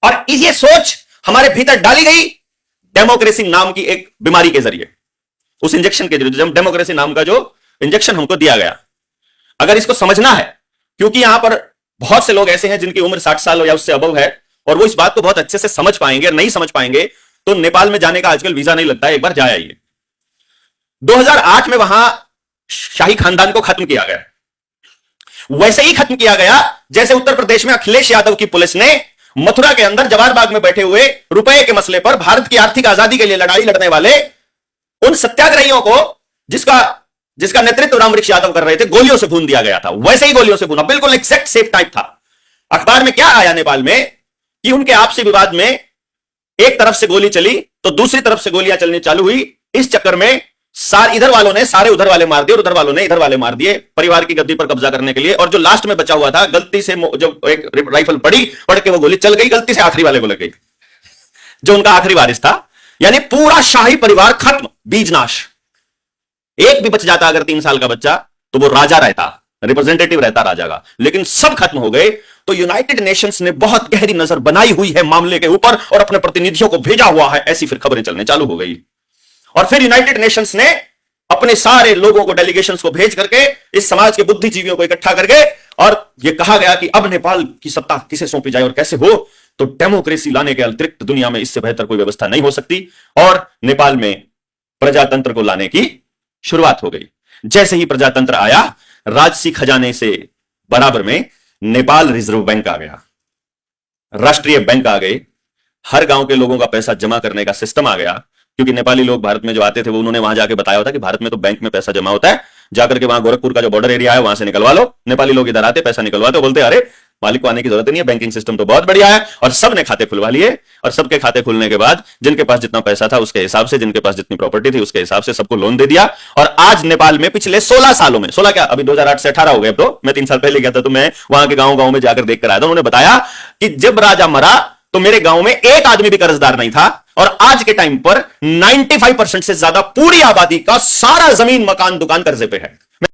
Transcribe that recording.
और ये सोच हमारे भीतर डाली गई डेमोक्रेसी नाम की एक बीमारी के जरिए, उस इंजेक्शन के जरिए, डेमोक्रेसी नाम का जो इंजेक्शन हमको दिया गया। अगर इसको समझना है, क्योंकि यहां पर बहुत से लोग ऐसे हैं जिनकी उम्र 60 साल या उससे अबव है, और वो इस बात को बहुत अच्छे से समझ पाएंगे, नहीं समझ पाएंगे तो नेपाल में जाने का आजकल वीजा नहीं लगता है, एक बार जा आइए। 2008 में वहां शाही खानदान को खत्म किया गया, वैसे ही खत्म किया गया जैसे उत्तर प्रदेश में अखिलेश यादव की पुलिस ने मथुरा के अंदर जवाहर बाग में बैठे हुए रुपए के मसले पर भारत की आर्थिक आजादी के लिए लड़ाई लड़ने वाले उन सत्याग्रहियों को, जिसका नेतृत्व रामवृक्ष यादव कर रहे थे, गोलियों से भून दिया गया था। वैसे ही गोलियों से भूना, बिल्कुल एग्जैक्ट सेम टाइप था। अखबार में क्या आया नेपाल में कि उनके आपसी विवाद में एक तरफ से गोली चली तो दूसरी तरफ से गोलियां चलनी चालू हुई। इस चक्कर में इधर वालों ने सारे उधर वाले मार दिए और उधर वालों ने इधर वाले मार दिए, परिवार की गद्दी पर कब्जा करने के लिए। और जो लास्ट में बचा हुआ था, गलती से जब एक राइफल पड़ के वो गोली चल गई, गलती से आखिरी वाले को लग गई, जो उनका आखिरी वारिस था। यानी पूरा शाही परिवार खत्म, बीजनाश। एक भी बच जाता अगर 3 साल का बच्चा, तो वो राजा रहता, रिप्रेजेंटेटिव रहता राजा का, लेकिन सब खत्म हो गए। तो यूनाइटेड नेशंस ने बहुत गहरी नजर बनाई हुई है मामले के ऊपर और अपने प्रतिनिधियों को भेजा हुआ है, ऐसी फिर खबरें चलने चालू हो गई। और फिर यूनाइटेड नेशंस ने अपने सारे लोगों को, डेलीगेशंस को भेज करके, इस समाज के बुद्धिजीवियों को इकट्ठा करके, और यह कहा गया कि अब नेपाल की सत्ता किसे सौंपी जाए और कैसे हो। तो डेमोक्रेसी लाने के अतिरिक्त दुनिया में इससे बेहतर कोई व्यवस्था नहीं हो सकती, और नेपाल में प्रजातंत्र को लाने की शुरुआत हो गई। जैसे ही प्रजातंत्र आया, राजसी खजाने से बराबर में नेपाल रिजर्व बैंक आ गया, राष्ट्रीय बैंक आ गए, हर गांव के लोगों का पैसा जमा करने का सिस्टम आ गया। क्योंकि नेपाली लोग भारत में जो आते थे, वो उन्होंने वहां जाके बताया होता कि भारत में तो बैंक में पैसा जमा होता है, जाकर के वहां गोरखपुर का जो बॉर्डर एरिया है वहां से निकलवा लो। नेपाली लोग इधर आते, पैसा निकलवाते, बोलते अरे मालिक को आने की जरूरत नहीं है, बैंकिंग सिस्टम तो बहुत बढ़िया है। और सबने खाते खुलवा लिए, और सबके खाते खुलने के बाद जिनके पास जितना पैसा था उसके हिसाब से, जिनके पास जितनी प्रॉपर्टी थी उसके हिसाब से सबको लोन दे दिया। और आज नेपाल में पिछले 16 सालों में, 16 क्या, अभी 2008 से 18 हो गए। अब तो मैं 3 साल पहले गया था, तो मैं वहां के गांव में जाकर देख कर आया था। उन्होंने बताया कि जब राजा मरा तो मेरे गांव में एक आदमी भी कर्जदार नहीं था, और आज के टाइम पर 95% से ज्यादा पूरी आबादी का सारा जमीन, मकान, दुकान कर्जे पे है।